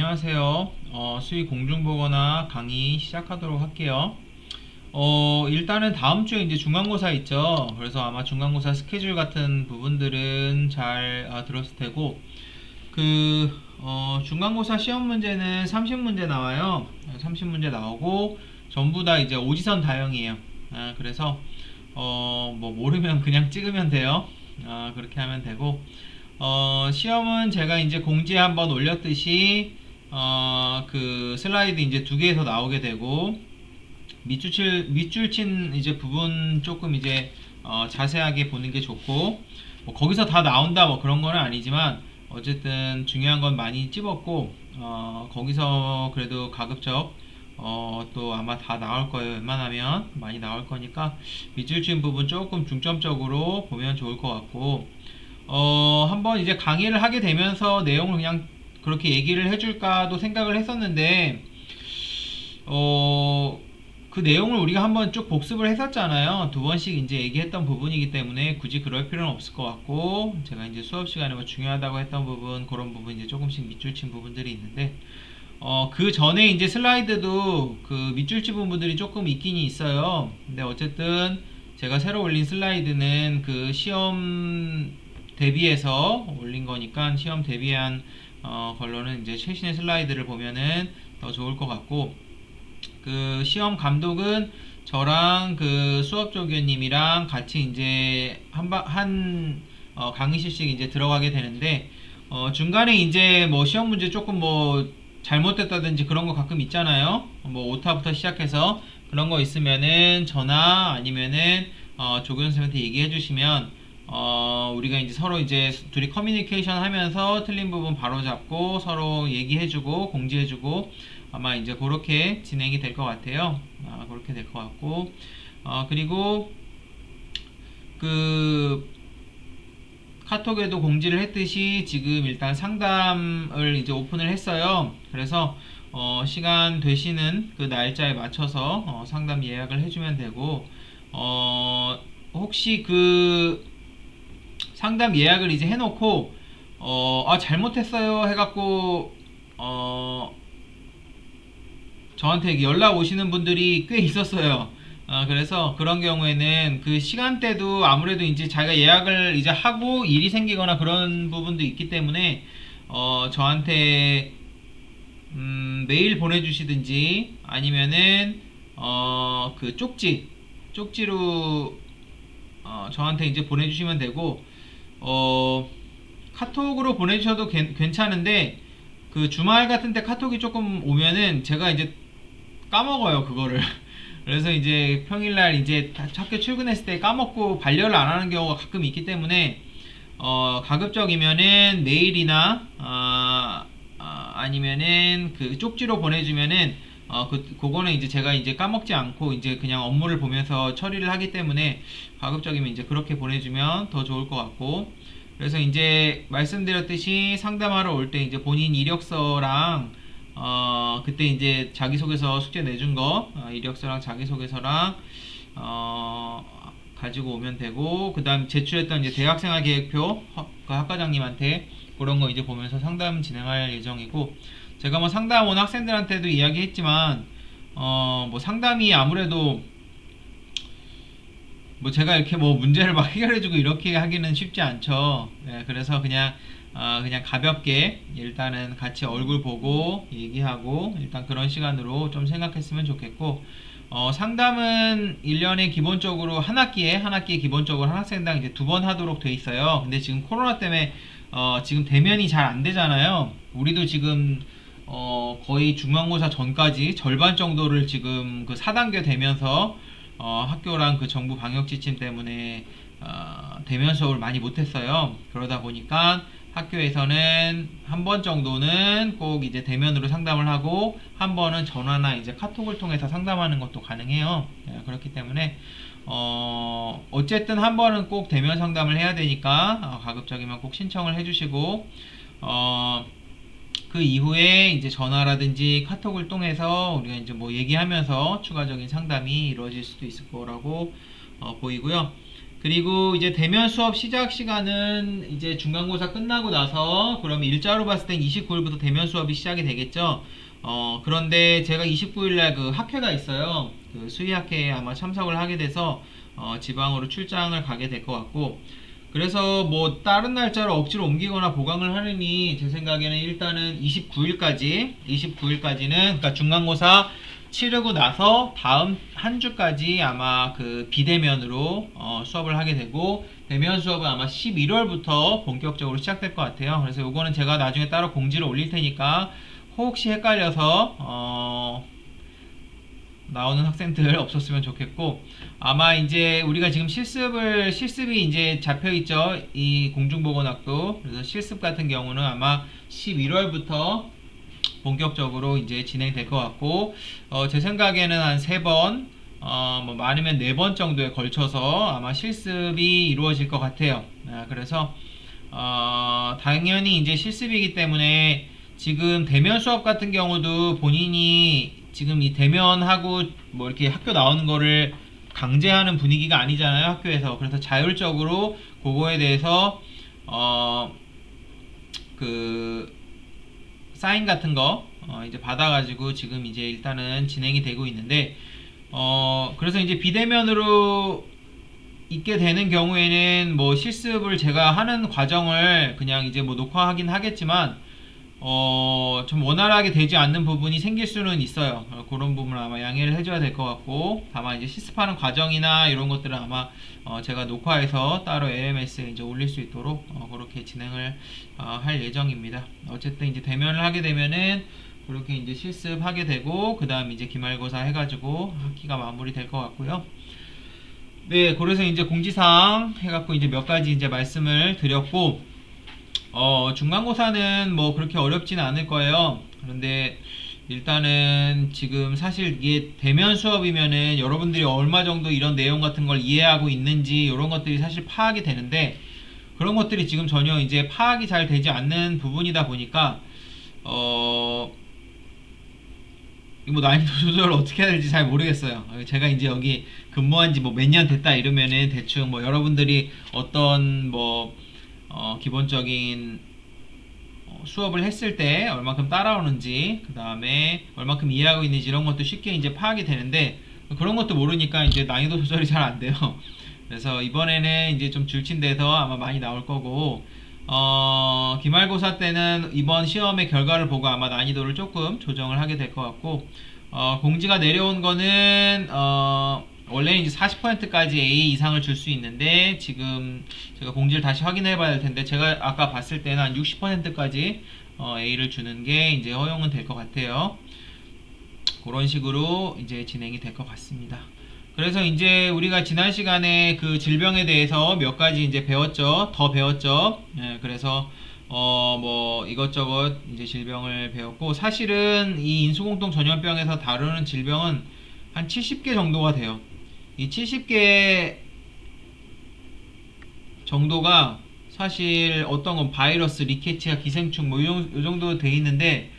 안녕하세요. 수익 공중보거나 강의 시작하도록 할게요. 일단은 다음 주에 이제 중간고사 있죠. 그래서 아마 중간고사 스케줄 같은 부분들은 잘 들었을 테고, 중간고사 시험 문제는 30문제 나와요. 30문제 나오고, 전부 다 이제 오지선 다형이에요. 그래서, 뭐, 모르면 그냥 찍으면 돼요. 그렇게 하면 되고, 시험은 제가 이제 공지에 한번 올렸듯이, 그 슬라이드 이제 두 개에서 나오게 되고, 밑줄 친 이제 부분 조금 이제, 자세하게 보는 게 좋고, 뭐 거기서 다 나온다 뭐 그런 거는 아니지만, 어쨌든 중요한 건 많이 찝었고, 거기서 그래도 가급적, 또 아마 다 나올 거예요. 웬만하면 많이 나올 거니까, 밑줄 친 부분 조금 중점적으로 보면 좋을 것 같고, 한번 이제 강의를 하게 되면서 내용을 그냥 그렇게 얘기를 해줄까도 생각을 했었는데, 어, 그 내용을 우리가 한번 쭉 복습을 했었잖아요. 두 번씩 이제 얘기했던 부분이기 때문에 굳이 그럴 필요는 없을 것 같고, 제가 이제 수업 시간에 뭐 중요하다고 했던 부분, 그런 부분 이제 조금씩 밑줄 친 부분들이 있는데, 그 전에 이제 슬라이드도 그 밑줄 친 부분들이 조금 있긴 있어요. 근데 어쨌든 제가 새로 올린 슬라이드는 그 시험 대비해서 올린 거니까 시험 대비한 걸로는 이제 최신의 슬라이드를 보면은 더 좋을 것 같고, 그 시험 감독은 저랑 그 수업 조교님이랑 같이 이제 강의실씩 이제 들어가게 되는데, 중간에 이제 뭐 시험 문제 조금 뭐 잘못됐다든지 그런 거 가끔 있잖아요. 뭐 오타부터 시작해서 그런 거 있으면은 저나 아니면은 조교 선생님한테 얘기해 주시면, 우리가 이제 서로 이제 둘이 커뮤니케이션 하면서 틀린 부분 바로 잡고 서로 얘기해주고 공지해주고, 아마 이제 그렇게 진행이 될 것 같아요. 그렇게 될 것 같고, 그리고 그 카톡에도 공지를 했듯이 지금 일단 상담을 이제 오픈을 했어요. 그래서 시간 되시는 그 날짜에 맞춰서 상담 예약을 해주면 되고, 혹시 그 상담 예약을 이제 해놓고, 잘못했어요 해갖고, 저한테 연락 오시는 분들이 꽤 있었어요. 그래서 그런 경우에는 그 시간대도 아무래도 이제 자기가 예약을 이제 하고 일이 생기거나 그런 부분도 있기 때문에, 저한테, 메일 보내주시든지 아니면은, 그 쪽지로, 저한테 이제 보내주시면 되고, 어, 카톡으로 보내주셔도 괜찮은데, 그 주말 같은 때 카톡이 조금 오면은 제가 이제 까먹어요, 그거를. 그래서 이제 평일날 이제 학교 출근했을 때 까먹고 반려를 안 하는 경우가 가끔 있기 때문에, 가급적이면은 메일이나, 아니면은 그 쪽지로 보내주면은, 그거는 이제 제가 이제 까먹지 않고 이제 그냥 업무를 보면서 처리를 하기 때문에, 가급적이면 이제 그렇게 보내주면 더 좋을 것 같고, 그래서 이제 말씀드렸듯이 상담하러 올 때 이제 본인 이력서랑, 그때 이제 자기소개서 숙제 내준 거, 이력서랑 자기소개서랑, 가지고 오면 되고, 그 다음 제출했던 이제 대학생활 계획표, 그 학과장님한테 그런 거 이제 보면서 상담 진행할 예정이고, 제가 뭐 상담 온 학생들한테도 이야기했지만, 뭐 상담이 아무래도 뭐 제가 이렇게 뭐 문제를 막 해결해주고 이렇게 하기는 쉽지 않죠. 예, 그래서 그냥 가볍게 일단은 같이 얼굴 보고 얘기하고 일단 그런 시간으로 좀 생각했으면 좋겠고, 상담은 1년에 기본적으로 한 학기에 기본적으로 한 학생당 이제 두 번 하도록 돼 있어요. 근데 지금 코로나 때문에 지금 대면이 잘 안 되잖아요. 우리도 지금 거의 중간고사 전까지 절반 정도를 지금 그 4단계 되면서, 학교랑 그 정부 방역 지침 때문에 대면 수업을 많이 못했어요. 그러다 보니까 학교에서는 한 번 정도는 꼭 이제 대면으로 상담을 하고 한 번은 전화나 이제 카톡을 통해서 상담하는 것도 가능해요. 그렇기 때문에 어쨌든 한 번은 꼭 대면 상담을 해야 되니까, 가급적이면 꼭 신청을 해주시고, 그 이후에 이제 전화라든지 카톡을 통해서 우리가 이제 뭐 얘기하면서 추가적인 상담이 이루어질 수도 있을 거라고 보이고요. 그리고 이제 대면 수업 시작 시간은 이제 중간고사 끝나고 나서 그럼 일자로 봤을 땐 29일부터 대면 수업이 시작이 되겠죠. 그런데 제가 29일날 그 학회가 있어요. 그 수의학회에 아마 참석을 하게 돼서 지방으로 출장을 가게 될 것 같고, 그래서 뭐 다른 날짜로 억지로 옮기거나 보강을 하느니 제 생각에는 일단은 29일까지는 그러니까 중간고사 치르고 나서 다음 한 주까지 아마 그 비대면으로 수업을 하게 되고, 대면 수업은 아마 11월부터 본격적으로 시작될 것 같아요. 그래서 요거는 제가 나중에 따로 공지를 올릴 테니까 혹시 헷갈려서 나오는 학생들 없었으면 좋겠고, 아마 이제 우리가 지금 실습이 이제 잡혀 있죠. 이 공중보건학도. 그래서 실습 같은 경우는 아마 11월부터 본격적으로 이제 진행될 것 같고, 제 생각에는 한 3번, 뭐 많으면 4번 정도에 걸쳐서 아마 실습이 이루어질 것 같아요. 그래서, 당연히 이제 실습이기 때문에 지금 대면 수업 같은 경우도 본인이 지금 이 대면하고 뭐 이렇게 학교 나오는 거를 강제하는 분위기가 아니잖아요, 학교에서. 그래서 자율적으로 그거에 대해서, 그, 사인 같은 거 이제 받아가지고 지금 이제 일단은 진행이 되고 있는데, 그래서 이제 비대면으로 있게 되는 경우에는 뭐 실습을 제가 하는 과정을 그냥 이제 뭐 녹화하긴 하겠지만 좀 원활하게 되지 않는 부분이 생길 수는 있어요. 그런 부분을 아마 양해를 해줘야 될 것 같고, 다만 이제 실습하는 과정이나 이런 것들은 아마 제가 녹화해서 따로 LMS에 이제 올릴 수 있도록 그렇게 진행을 할 예정입니다. 어쨌든 이제 대면을 하게 되면은 그렇게 이제 실습하게 되고, 그 다음 이제 기말고사 해가지고 학기가 마무리될 것 같고요. 네, 그래서 이제 공지사항 해갖고 이제 몇 가지 이제 말씀을 드렸고, 중간고사는 뭐 그렇게 어렵지는 않을 거예요. 그런데 일단은 지금 사실 이게 대면 수업이면은 여러분들이 얼마 정도 이런 내용 같은 걸 이해하고 있는지 이런 것들이 사실 파악이 되는데, 그런 것들이 지금 전혀 이제 파악이 잘 되지 않는 부분이다 보니까 뭐 난이도 조절을 어떻게 해야 될지 잘 모르겠어요. 제가 이제 여기 근무한 지 뭐 몇 년 됐다 이러면은 대충 뭐 여러분들이 어떤 뭐 기본적인 수업을 했을 때 얼마큼 따라오는지, 그 다음에 얼마큼 이해하고 있는지 이런 것도 쉽게 이제 파악이 되는데, 그런 것도 모르니까 이제 난이도 조절이 잘 안 돼요. 그래서 이번에는 이제 좀 줄친돼서 아마 많이 나올 거고, 기말고사 때는 이번 시험의 결과를 보고 아마 난이도를 조금 조정을 하게 될 것 같고, 공지가 내려온 거는 원래는 이제 40%까지 A 이상을 줄 수 있는데, 지금 제가 공지를 다시 확인해 봐야 될 텐데, 제가 아까 봤을 때는 한 60%까지 A를 주는 게 이제 허용은 될 것 같아요. 그런 식으로 이제 진행이 될 것 같습니다. 그래서 이제 우리가 지난 시간에 그 질병에 대해서 몇 가지 이제 배웠죠. 더 배웠죠. 그래서 뭐 이것저것 이제 질병을 배웠고, 사실은 이 인수공통 전염병에서 다루는 질병은 한 70개 정도가 돼요. 이 70개 정도가 사실 어떤 건 바이러스, 리케치아, 기생충 뭐 요 정도 돼 있는데,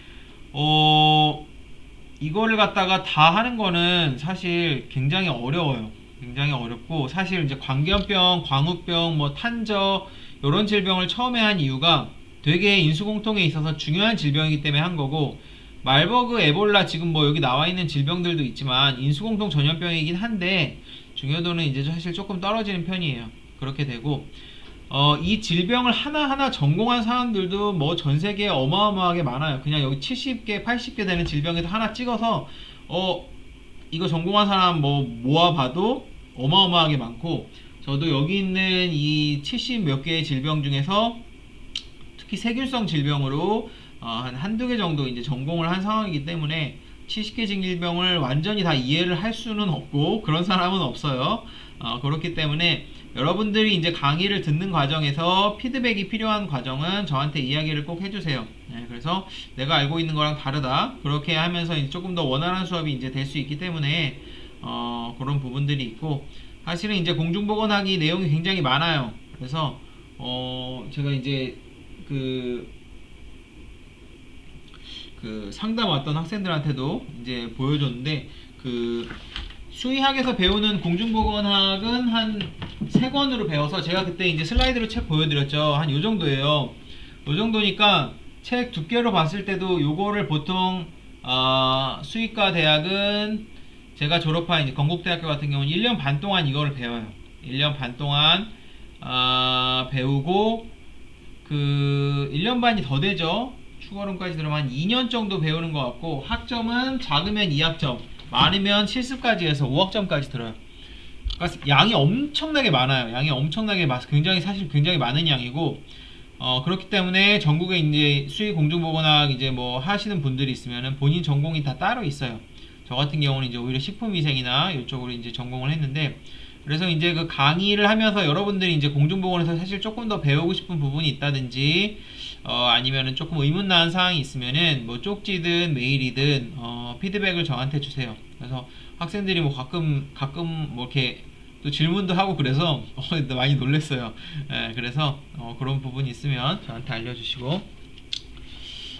이거를 갖다가 다 하는 거는 사실 굉장히 어려워요. 굉장히 어렵고, 사실 이제 광견병, 광우병, 뭐 탄저 이런 질병을 처음에 한 이유가 되게 인수공통에 있어서 중요한 질병이기 때문에 한 거고, 말버그, 에볼라 지금 뭐 여기 나와 있는 질병들도 있지만 인수공통 전염병이긴 한데 중요도는 이제 사실 조금 떨어지는 편이에요. 그렇게 되고, 이 질병을 하나하나 전공한 사람들도 뭐 전 세계에 어마어마하게 많아요. 그냥 여기 70개, 80개 되는 질병에서 하나 찍어서 이거 전공한 사람 뭐 모아봐도 어마어마하게 많고, 저도 여기 있는 이 70 몇 개의 질병 중에서 특히 세균성 질병으로 한 한두 개 정도 이제 전공을 한 상황이기 때문에 70개 질병을 완전히 다 이해를 할 수는 없고 그런 사람은 없어요. 그렇기 때문에 여러분들이 이제 강의를 듣는 과정에서 피드백이 필요한 과정은 저한테 이야기를 꼭 해주세요. 그래서 내가 알고 있는 거랑 다르다. 그렇게 하면서 이제 조금 더 원활한 수업이 이제 될 수 있기 때문에 그런 부분들이 있고, 사실은 이제 공중보건학이 내용이 굉장히 많아요. 그래서 제가 이제 그 상담 왔던 학생들한테도 이제 보여줬는데, 그 수의학에서 배우는 공중보건학은 한 세 권으로 배워서 제가 그때 이제 슬라이드로 책 보여드렸죠. 한 요 정도예요. 요 정도니까 책 두께로 봤을 때도 요거를 보통 수의과 대학은 제가 졸업한 이제 건국대학교 같은 경우는 1년 반 동안 이거를 배워요. 1년 반 동안 배우고 그 1년 반이 더 되죠. 추가론까지 들어가면 한 2년 정도 배우는 것 같고 학점은 작으면 2학점, 많으면 실습까지 해서 5학점까지 들어요. 그러니까 양이 엄청나게 많아요. 양이 엄청나게 굉장히 사실 굉장히 많은 양이고 그렇기 때문에 전국에 이제 수의 공중보건학 이제 뭐 하시는 분들이 있으면은 본인 전공이 다 따로 있어요. 저 같은 경우는 이제 오히려 식품위생이나 이쪽으로 이제 전공을 했는데 그래서 이제 그 강의를 하면서 여러분들이 이제 공중보건에서 사실 조금 더 배우고 싶은 부분이 있다든지 아니면은 조금 의문나는 사항이 있으면은 뭐 쪽지든 메일이든 피드백을 저한테 주세요. 그래서 학생들이 뭐 가끔 뭐 이렇게 또 질문도 하고 그래서 많이 놀랬어요. 예, 그래서 그런 부분이 있으면 저한테 알려주시고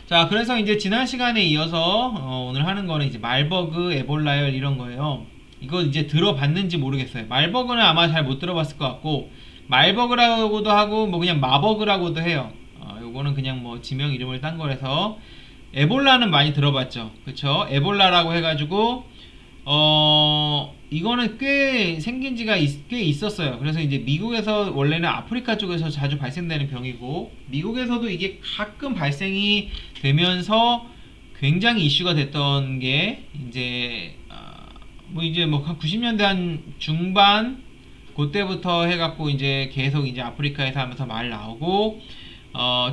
자 그래서 이제 지난 시간에 이어서 오늘 하는 거는 이제 말버그, 에볼라열 이런 거예요. 이거 이제 들어봤는지 모르겠어요. 말버그는 아마 잘 못 들어봤을 것 같고 말버그라고도 하고 뭐 그냥 마버그라고도 해요. 요거는 그냥 뭐 지명 이름을 딴 거라서 에볼라는 많이 들어봤죠. 그쵸? 에볼라라고 해가지고 이거는 꽤 생긴 지가 꽤 있었어요. 그래서 이제 미국에서 원래는 아프리카 쪽에서 자주 발생되는 병이고 미국에서도 이게 가끔 발생이 되면서 굉장히 이슈가 됐던 게 이제 뭐 이제 뭐 한 90년대 한 중반 그때부터 해갖고 이제 계속 이제 아프리카에서 하면서 말 나오고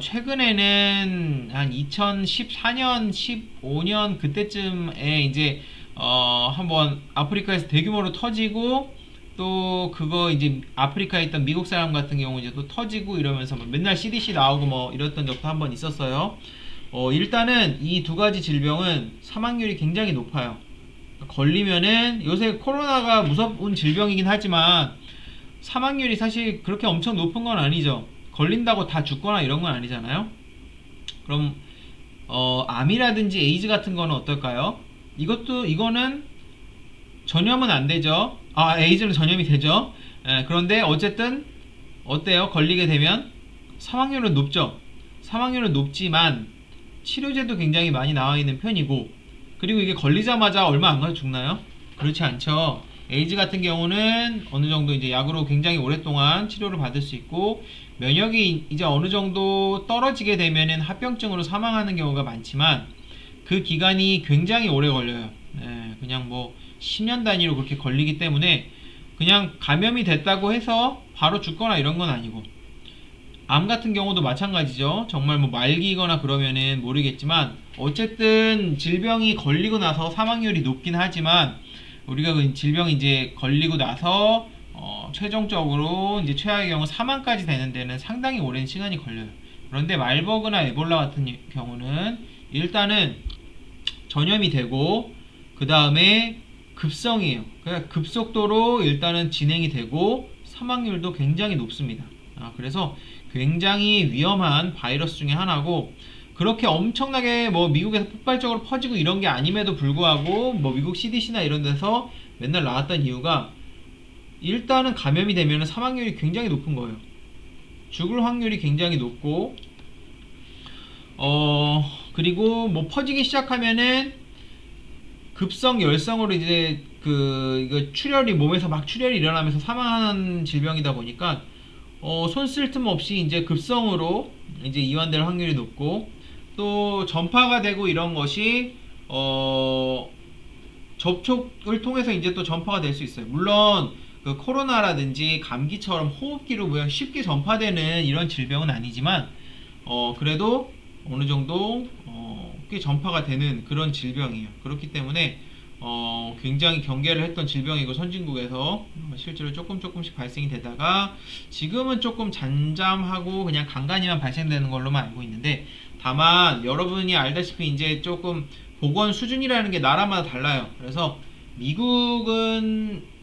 최근에는 한 2014년, 15년 그때쯤에 이제 한번 아프리카에서 대규모로 터지고 또 그거 이제 아프리카에 있던 미국 사람 같은 경우 이제 또 터지고 이러면서 뭐 맨날 CDC 나오고 뭐 이랬던 적도 한번 있었어요. 일단은 이 두 가지 질병은 사망률이 굉장히 높아요. 걸리면은 요새 코로나가 무서운 질병이긴 하지만 사망률이 사실 그렇게 엄청 높은 건 아니죠. 걸린다고 다 죽거나 이런 건 아니잖아요. 그럼 암이라든지 에이즈 같은 거는 어떨까요? 이거는 전염은 안 되죠. 에이즈는 전염이 되죠. 그런데 어쨌든 어때요? 걸리게 되면 사망률은 높죠. 사망률은 높지만 치료제도 굉장히 많이 나와 있는 편이고 그리고 이게 걸리자마자 얼마 안 가서 죽나요? 그렇지 않죠. 에이즈 같은 경우는 어느 정도 이제 약으로 굉장히 오랫동안 치료를 받을 수 있고 면역이 이제 어느 정도 떨어지게 되면은 합병증으로 사망하는 경우가 많지만 그 기간이 굉장히 오래 걸려요. 그냥 뭐 10년 단위로 그렇게 걸리기 때문에 그냥 감염이 됐다고 해서 바로 죽거나 이런 건 아니고 암 같은 경우도 마찬가지죠. 정말 뭐 말기거나 그러면은 모르겠지만 어쨌든 질병이 걸리고 나서 사망률이 높긴 하지만 우리가 그 질병이 이제 걸리고 나서 최종적으로 이제 최악의 경우 사망까지 되는 데는 상당히 오랜 시간이 걸려요. 그런데 말버그나 에볼라 같은 경우는 일단은 전염이 되고 그 다음에 급성이에요. 그러니까 급속도로 일단은 진행이 되고 사망률도 굉장히 높습니다. 그래서 굉장히 위험한 바이러스 중에 하나고 그렇게 엄청나게 뭐 미국에서 폭발적으로 퍼지고 이런 게 아님에도 불구하고 뭐 미국 CDC나 이런 데서 맨날 나왔던 이유가 일단은 감염이 되면 사망률이 굉장히 높은 거예요. 죽을 확률이 굉장히 높고 그리고 뭐 퍼지기 시작하면은 급성 열성으로 이제 이거 출혈이 몸에서 막 출혈이 일어나면서 사망하는 질병이다 보니까 손 쓸 틈 없이 이제 급성으로 이제 이완될 확률이 높고 또 전파가 되고 이런 것이 접촉을 통해서 이제 또 전파가 될 수 있어요. 물론 그 코로나라든지 감기처럼 호흡기로 그냥 쉽게 전파되는 이런 질병은 아니지만 그래도 어느 정도 꽤 전파가 되는 그런 질병이에요. 그렇기 때문에 굉장히 경계를 했던 질병이고 선진국에서 실제로 조금씩 발생이 되다가 지금은 조금 잠잠하고 그냥 간간히만 발생되는 걸로만 알고 있는데 다만 여러분이 알다시피 이제 조금 보건 수준이라는 게 나라마다 달라요. 그래서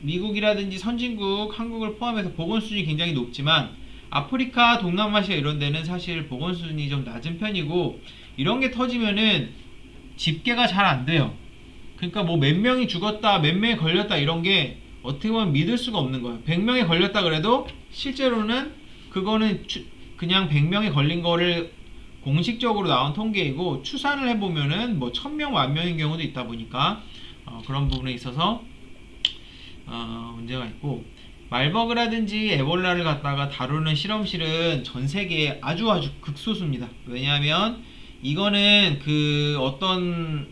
미국이라든지 선진국, 한국을 포함해서 보건 수준이 굉장히 높지만 아프리카, 동남아시아 이런 데는 사실 보건 수준이 좀 낮은 편이고 이런 게 터지면은 집계가 잘 안 돼요. 그러니까 뭐 몇 명이 죽었다, 몇 명이 걸렸다 이런 게 어떻게 보면 믿을 수가 없는 거예요. 100명이 걸렸다 그래도 실제로는 그거는 그냥 100명이 걸린 거를 공식적으로 나온 통계이고 추산을 해보면은 뭐 1000명, 10,000명인 경우도 있다 보니까 그런 부분에 있어서 문제가 있고, 말버그라든지 에볼라를 갖다가 다루는 실험실은 전 세계에 아주 극소수입니다. 왜냐하면 이거는 그 어떤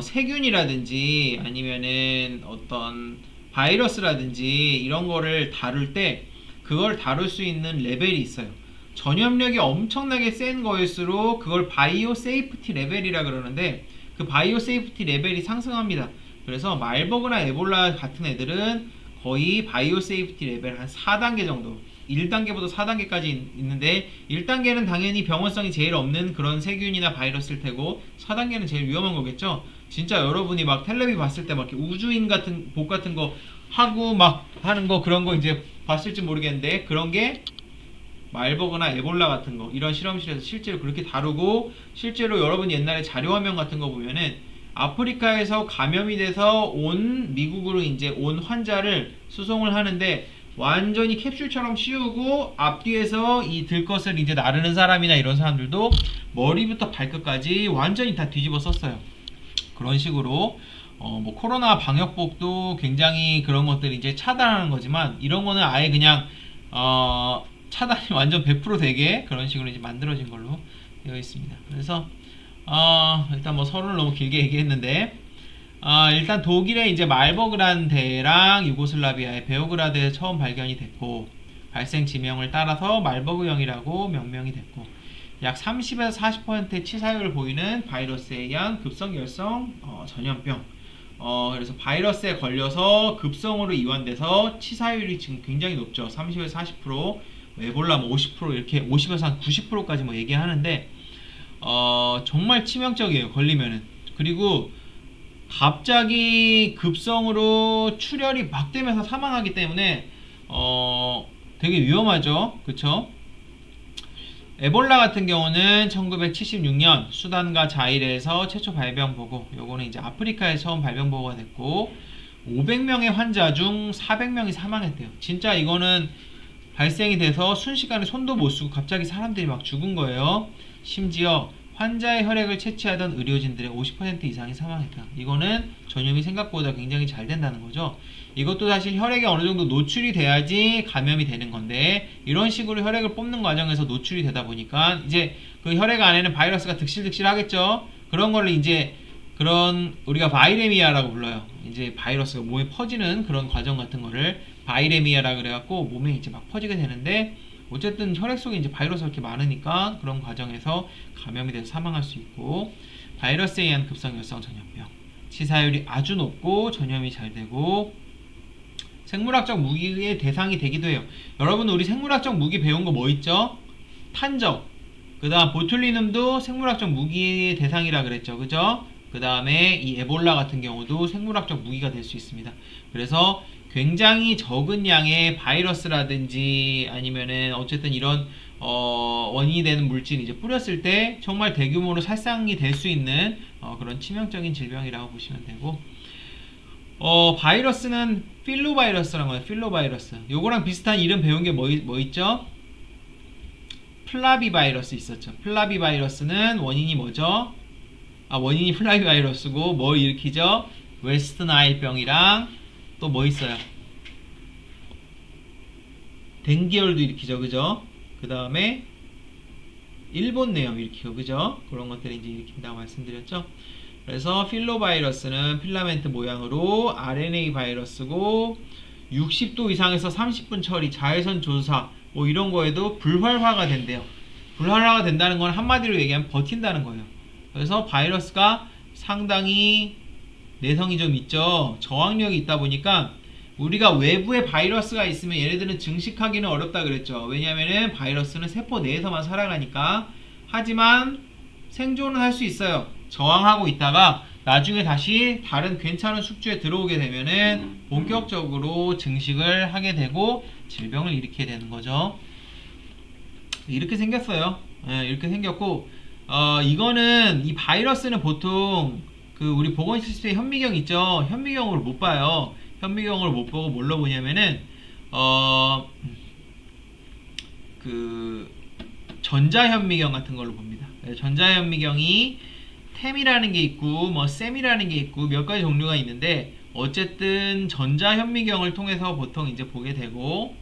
세균이라든지 아니면은 어떤 바이러스라든지 이런 거를 다룰 때 그걸 다룰 수 있는 레벨이 있어요. 전염력이 엄청나게 센 거일수록 그걸 바이오 세이프티 레벨이라 그러는데 그 바이오 세이프티 레벨이 상승합니다. 그래서 말버그나 에볼라 같은 애들은 거의 바이오 세이프티 레벨 한 4단계 정도, 1단계보다 4단계까지 있는데 1단계는 당연히 병원성이 제일 없는 그런 세균이나 바이러스일 테고 4단계는 제일 위험한 거겠죠. 진짜 여러분이 막 텔레비 봤을 때 막 이렇게 우주인 같은 복 같은 거 하고 막 하는 거, 그런 거 이제 봤을지 모르겠는데 그런 게 말버그나 에볼라 같은 거 이런 실험실에서 실제로 그렇게 다루고, 실제로 여러분 옛날에 자료화면 같은 거 보면은 아프리카에서 감염이 돼서 온 미국으로 이제 온 환자를 수송을 하는데 완전히 캡슐처럼 씌우고 앞뒤에서 이 들것을 이제 나르는 사람이나 이런 사람들도 머리부터 발끝까지 완전히 다 뒤집어 썼어요. 그런 식으로 뭐 코로나 방역복도 굉장히 그런 것들이 이제 차단하는 거지만 이런 거는 아예 그냥 차단이 완전 100% 되게 그런 식으로 이제 만들어진 걸로 되어 있습니다. 그래서 일단 뭐 서론을 너무 길게 얘기했는데 일단 독일의 이제 말버그라는 대랑 유고슬라비아의 베오그라드에 처음 발견이 됐고 발생 지명을 따라서 말버그형이라고 명명이 됐고 약 30에서 40%의 치사율을 보이는 바이러스에 의한 급성결성 전염병. 그래서 바이러스에 걸려서 급성으로 이완돼서 치사율이 지금 굉장히 높죠. 30에서 40%, 에볼라 뭐 50% 이렇게 50에서 한 90%까지 뭐 얘기하는데 정말 치명적이에요. 걸리면은. 그리고 갑자기 급성으로 출혈이 막 되면서 사망하기 때문에 되게 위험하죠. 그쵸? 에볼라 같은 경우는 1976년 수단과 자일에서 최초 발병 보고, 요거는 이제 아프리카에 처음 발병 보고가 됐고 500명의 환자 중 400명이 사망했대요. 진짜 이거는 발생이 돼서 순식간에 손도 못 쓰고 갑자기 사람들이 막 죽은 거예요. 심지어 환자의 혈액을 채취하던 의료진들의 50% 이상이 사망했다. 이거는 전염이 생각보다 굉장히 잘 된다는 거죠. 이것도 사실 혈액에 어느 정도 노출이 돼야지 감염이 되는 건데 이런 식으로 혈액을 뽑는 과정에서 노출이 되다 보니까 이제 그 혈액 안에는 바이러스가 득실득실 하겠죠. 그런 거를 이제 그런 우리가 바이레미아라고 불러요. 이제 바이러스가 몸에 퍼지는 그런 과정 같은 거를 바이레미아라 그래갖고 몸에 이제 막 퍼지게 되는데, 어쨌든 혈액 속에 이제 바이러스가 이렇게 많으니까 그런 과정에서 감염이 돼서 사망할 수 있고, 바이러스에 의한 급성열성 전염병, 치사율이 아주 높고 전염이 잘 되고 생물학적 무기의 대상이 되기도 해요. 여러분 우리 생물학적 무기 배운 거 뭐 있죠? 탄적, 그 다음 보툴리눔도 생물학적 무기의 대상이라 그랬죠. 그죠? 그 다음에 이 에볼라 같은 경우도 생물학적 무기가 될 수 있습니다. 그래서 굉장히 적은 양의 바이러스라든지 아니면은 어쨌든 이런 원인이 되는 물질이 이제 뿌렸을 때 정말 대규모로 살상이 될 수 있는 그런 치명적인 질병이라고 보시면 되고, 바이러스는 필로바이러스라는 거예요. 필로바이러스. 요거랑 비슷한 이름 배운 게 뭐 있죠? 플라비바이러스 있었죠. 플라비바이러스는 원인이 뭐죠? 원인이 플라비바이러스고 뭘 일으키죠? 웨스트나일병이랑 또 뭐 있어요? 댕기열도 일으키죠. 그죠? 그 다음에 일본 뇌염 일으키고, 그죠? 그런 것들이 이제 일으킨다고 말씀드렸죠. 그래서 필로바이러스는 필라멘트 모양으로 RNA 바이러스고 60도 이상에서 30분 처리, 자외선 조사 뭐 이런 거에도 불활화가 된대요. 불활화가 된다는 건 한마디로 얘기하면 버틴다는 거예요. 그래서 바이러스가 상당히 내성이 좀 있죠. 저항력이 있다 보니까 우리가 외부에 바이러스가 있으면 얘네들은 증식하기는 어렵다 그랬죠. 왜냐면은 바이러스는 세포 내에서만 살아가니까. 하지만 생존은 할 수 있어요. 저항하고 있다가 나중에 다시 다른 괜찮은 숙주에 들어오게 되면은 본격적으로 증식을 하게 되고 질병을 일으키게 되는 거죠. 이렇게 생겼어요. 이렇게 생겼고, 이거는 이 바이러스는 보통 그 우리 보건시스템 현미경 있죠. 현미경으로 못 봐요. 현미경으로 못 보고 뭘로 보냐면은 그 전자현미경 같은 걸로 봅니다. 전자현미경이 템이라는 게 있고 뭐 셈이라는 게 있고 몇 가지 종류가 있는데 어쨌든 전자현미경을 통해서 보통 이제 보게 되고,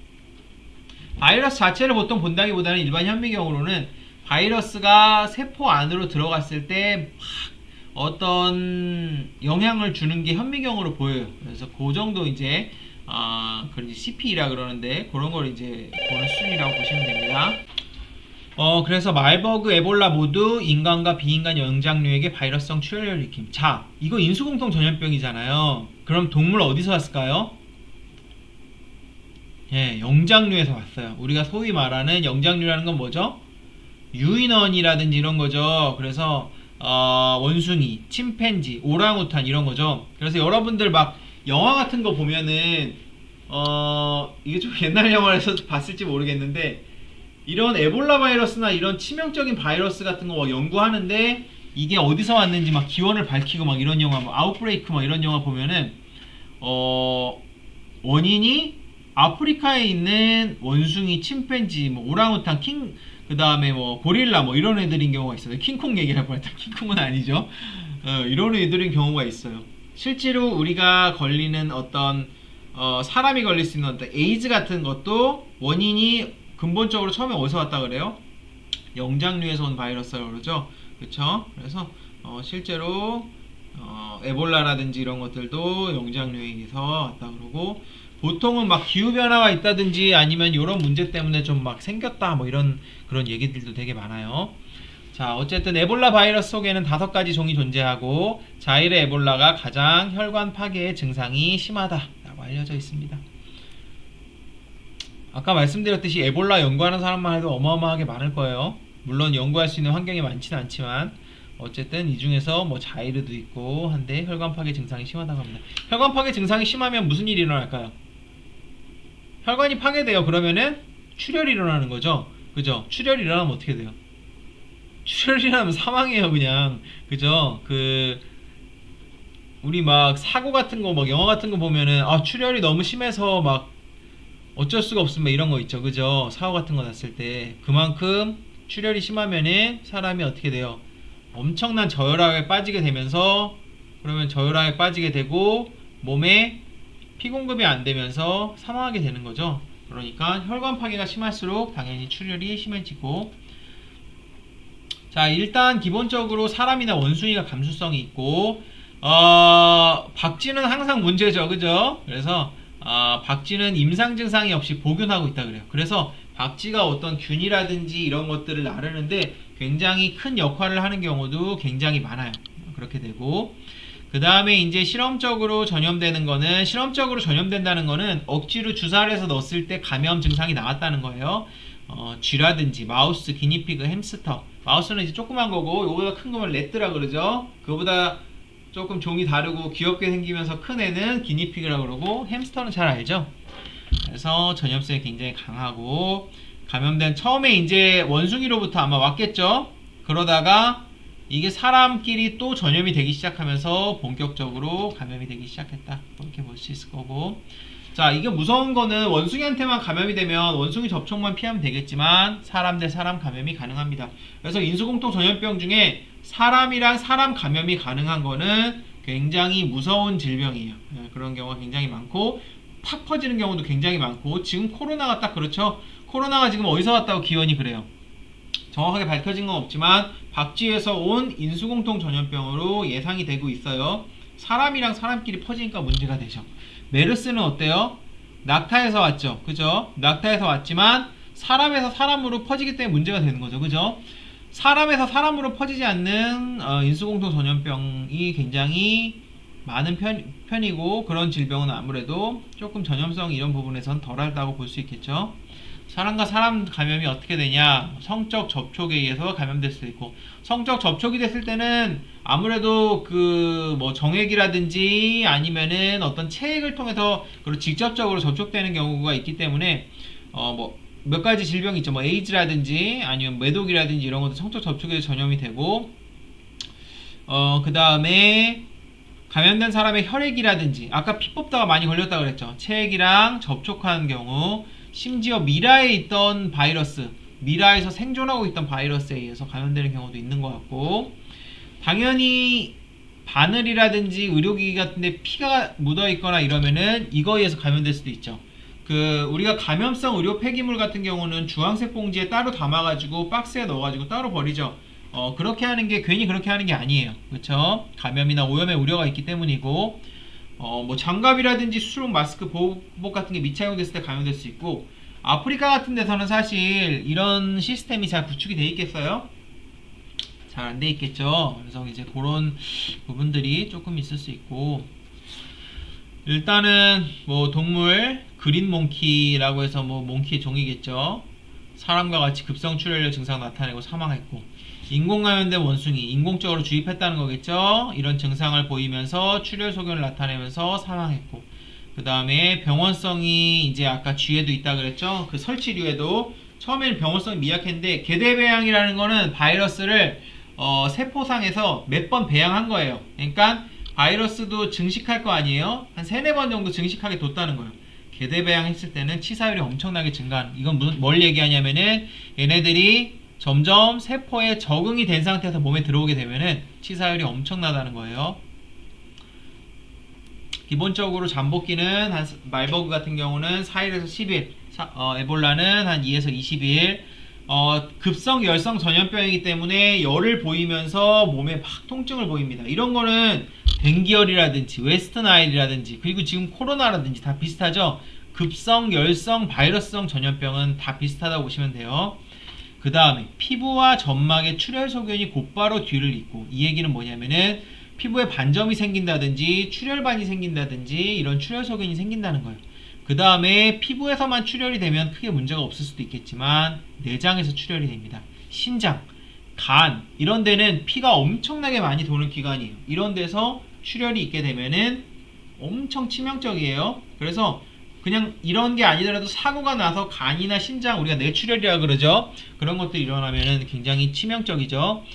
바이러스 자체를 보통 본다기보다는 일반 현미경으로는 바이러스가 세포 안으로 들어갔을 때 막 어떤 영향을 주는 게 현미경으로 보여요. 그래서 그 정도 이제 그런 이제 CPE라 그러는데 그런 걸 이제 보는 수준이라고 보시면 됩니다. 그래서 말버그, 에볼라 모두 인간과 비인간 영장류에게 바이러스성 출혈을 일으킴. 자, 이거 인수공통 전염병이잖아요. 그럼 동물 어디서 왔을까요? 예, 영장류에서 왔어요. 우리가 소위 말하는 영장류라는 건 뭐죠? 유인원이라든지 이런 거죠. 그래서 원숭이, 침팬지, 오랑우탄 이런 거죠. 그래서 여러분들 막 영화 같은 거 보면은 이게 좀 옛날 영화에서 봤을지 모르겠는데 이런 에볼라 바이러스나 이런 치명적인 바이러스 같은 거 연구하는데 이게 어디서 왔는지 막 기원을 밝히고 막 이런 영화, 뭐 아웃브레이크 막 이런 영화 보면은 원인이 아프리카에 있는 원숭이, 침팬지, 뭐 오랑우탄, 그 다음에 뭐 고릴라 뭐 이런 애들인 경우가 있어요. 킹콩 얘기할 뻔했다. 킹콩은 아니죠. 이런 애들인 경우가 있어요. 실제로 우리가 걸리는 어떤 사람이 걸릴 수 있는 어떤 에이즈 같은 것도 원인이 근본적으로 처음에 어디서 왔다 그래요? 영장류에서 온 바이러스라고 그러죠. 그쵸? 그래서 실제로 에볼라라든지 이런 것들도 영장류에서 왔다 그러고, 보통은 막 기후변화가 있다든지 아니면 이런 문제 때문에 좀 막 생겼다 뭐 이런 그런 얘기들도 되게 많아요. 자, 어쨌든 에볼라 바이러스 속에는 5가지 종이 존재하고 자일의 에볼라가 가장 혈관 파괴의 증상이 심하다라고 알려져 있습니다. 아까 말씀드렸듯이 에볼라 연구하는 사람만 해도 어마어마하게 많을 거예요. 물론 연구할 수 있는 환경이 많지는 않지만 어쨌든 이 중에서 뭐 자이르도 있고 한데 혈관 파괴 증상이 심하다고 합니다. 혈관 파괴 증상이 심하면 무슨 일이 일어날까요? 혈관이 파괴돼요. 그러면은 출혈이 일어나는 거죠. 그죠? 출혈이 일어나면 어떻게 돼요? 출혈이 일어나면 사망이에요, 그냥. 그죠? 우리 막 사고 같은 거, 막 영화 같은 거 보면은 출혈이 너무 심해서 막 어쩔 수가 없으면 이런 거 있죠. 그죠? 사고 같은 거 났을 때 그만큼 출혈이 심하면은 사람이 어떻게 돼요? 엄청난 저혈압에 빠지게 되면서, 그러면 저혈압에 빠지게 되고 몸에 피 공급이 안 되면서 사망하게 되는 거죠. 그러니까 혈관 파괴가 심할수록 당연히 출혈이 심해지고, 자, 일단 기본적으로 사람이나 원숭이가 감수성이 있고 박쥐는 항상 문제죠. 그죠? 그래서 박쥐는 임상 증상이 없이 복균하고 있다 그래요. 그래서 박쥐가 어떤 균이라든지 이런 것들을 나르는데 굉장히 큰 역할을 하는 경우도 굉장히 많아요. 그렇게 되고, 그 다음에 이제 실험적으로 전염된다는 거는 억지로 주사를 해서 넣었을 때 감염 증상이 나왔다는 거예요. 쥐라든지 마우스, 기니피그, 햄스터. 마우스는 이제 조그만 거고 요거보다 큰 거면 렛드라 그러죠. 그거보다 조금 종이 다르고 귀엽게 생기면서 큰 애는 기니피그라 그러고, 햄스터는 잘 알죠. 그래서 전염성이 굉장히 강하고, 감염된 처음에 이제 원숭이로부터 아마 왔겠죠. 그러다가 이게 사람끼리 또 전염이 되기 시작하면서 본격적으로 감염이 되기 시작했다, 그렇게 볼 수 있을 거고. 자, 이게 무서운 거는 원숭이한테만 감염이 되면 원숭이 접촉만 피하면 되겠지만 사람 대 사람 감염이 가능합니다. 그래서 인수공통 전염병 중에 사람이랑 사람 감염이 가능한 거는 굉장히 무서운 질병이에요. 그런 경우가 굉장히 많고 팍 퍼지는 경우도 굉장히 많고, 지금 코로나가 딱 그렇죠. 코로나가 지금 어디서 왔다고 기원이 그래요. 정확하게 밝혀진 건 없지만 박쥐에서 온 인수공통 전염병으로 예상이 되고 있어요. 사람이랑 사람끼리 퍼지니까 문제가 되죠. 메르스는 어때요? 낙타에서 왔죠. 그죠? 낙타에서 왔지만 사람에서 사람으로 퍼지기 때문에 문제가 되는 거죠. 그죠? 사람에서 사람으로 퍼지지 않는 인수공통 전염병이 굉장히 많은 편이고, 그런 질병은 아무래도 조금 전염성 이런 부분에선 덜하다고 볼 수 있겠죠. 사람과 사람 감염이 어떻게 되냐? 성적 접촉에 의해서 감염될 수도 있고, 성적 접촉이 됐을 때는 아무래도 뭐 정액이라든지 아니면은 어떤 체액을 통해서 그리고 직접적으로 접촉되는 경우가 있기 때문에 뭐 몇 가지 질병이 있죠. 뭐 에이즈라든지 아니면 매독이라든지 이런 것도 성적 접촉에서 전염이 되고, 그 다음에 감염된 사람의 혈액이라든지 아까 피 뽑다가 많이 걸렸다 그랬죠. 체액이랑 접촉하는 경우, 심지어 미라에 있던 바이러스, 미라에서 생존하고 있던 바이러스에 의해서 감염되는 경우도 있는 것 같고, 당연히 바늘이라든지 의료기기 같은데 피가 묻어 있거나 이러면은 이거에 의해서 감염될 수도 있죠. 우리가 감염성 의료 폐기물 같은 경우는 주황색 봉지에 따로 담아가지고 박스에 넣어가지고 따로 버리죠. 그렇게 하는 게 괜히 그렇게 하는 게 아니에요. 그렇죠? 감염이나 오염의 우려가 있기 때문이고, 뭐 장갑이라든지 수술복, 마스크, 보호복 같은 게 미착용됐을 때 감염될 수 있고, 아프리카 같은 데서는 사실 이런 시스템이 잘 구축이 돼 있겠어요? 잘 안 돼 있겠죠. 그래서 이제 그런 부분들이 조금 있을 수 있고, 일단은 뭐 동물 그린 몽키라고 해서 뭐 몽키의 종이겠죠. 사람과 같이 급성 출혈 증상 나타내고 사망했고, 인공 감염된 원숭이 인공적으로 주입했다는 거겠죠. 이런 증상을 보이면서 출혈 소견을 나타내면서 사망했고, 그 다음에 병원성이 이제 아까 쥐에도 있다 그랬죠. 그 설치류에도 처음에는 병원성이 미약했는데 개대배양이라는 거는 바이러스를 세포상에서 몇 번 배양한 거예요. 그러니까 바이러스도 증식할 거 아니에요. 한 3-4번 정도 증식하게 뒀다는 거예요. 개대배양 했을 때는 치사율이 엄청나게 증가하는, 이건 뭘 얘기하냐면은 얘네들이 점점 세포에 적응이 된 상태에서 몸에 들어오게 되면은 치사율이 엄청나다는 거예요. 기본적으로 잠복기는 한 말버그 같은 경우는 4일에서 10일, 에볼라는 한 2에서 20일. 급성 열성 전염병이기 때문에 열을 보이면서 몸에 막 통증을 보입니다. 이런 거는 댕기열이라든지 웨스턴 아일이라든지 그리고 지금 코로나라든지 다 비슷하죠. 급성 열성 바이러스성 전염병은 다 비슷하다고 보시면 돼요. 그 다음에 피부와 점막에 출혈 소견이 곧바로 뒤를 잇고, 이 얘기는 뭐냐면은 피부에 반점이 생긴다든지 출혈반이 생긴다든지 이런 출혈 소견이 생긴다는 거예요. 그 다음에 피부에서만 출혈이 되면 크게 문제가 없을 수도 있겠지만 내장에서 출혈이 됩니다. 신장, 간 이런 데는 피가 엄청나게 많이 도는 기관이에요. 이런 데서 출혈이 있게 되면은 엄청 치명적이에요. 그래서 그냥 이런 게 아니더라도 사고가 나서 간이나 신장, 우리가 뇌출혈이라 그러죠. 그런 것들이 일어나면은 굉장히 치명적이죠.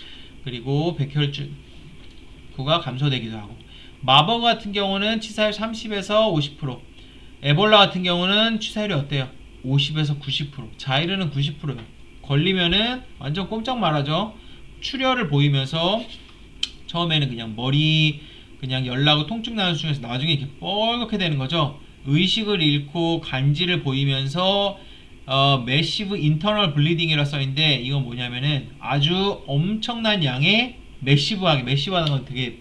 그리고 백혈구가 감소되기도 하고, 마버그 같은 경우는 치사율 30에서 50%, 에볼라 같은 경우는 치사율이 어때요? 50에서 90%, 자이르는 90%예요. 걸리면은 완전 꼼짝 말하죠. 출혈을 보이면서 처음에는 그냥 머리 그냥 열나고 통증 나는 중에서 나중에 이렇게 뻘겋게 되는 거죠. 의식을 잃고 간지를 보이면서 매시브 인터널 블리딩이라 써있는데, 이건 뭐냐면은 아주 엄청난 양의 매시브하는 건 되게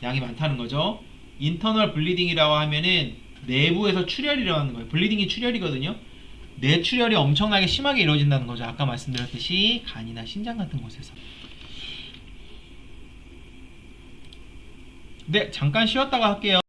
양이 많다는 거죠. 인터널 블리딩이라고 하면은 내부에서 출혈이 일어나는 거예요. 블리딩이 출혈이거든요. 뇌출혈이 엄청나게 심하게 이루어진다는 거죠. 아까 말씀드렸듯이 간이나 신장 같은 곳에서. 네, 잠깐 쉬었다가 할게요.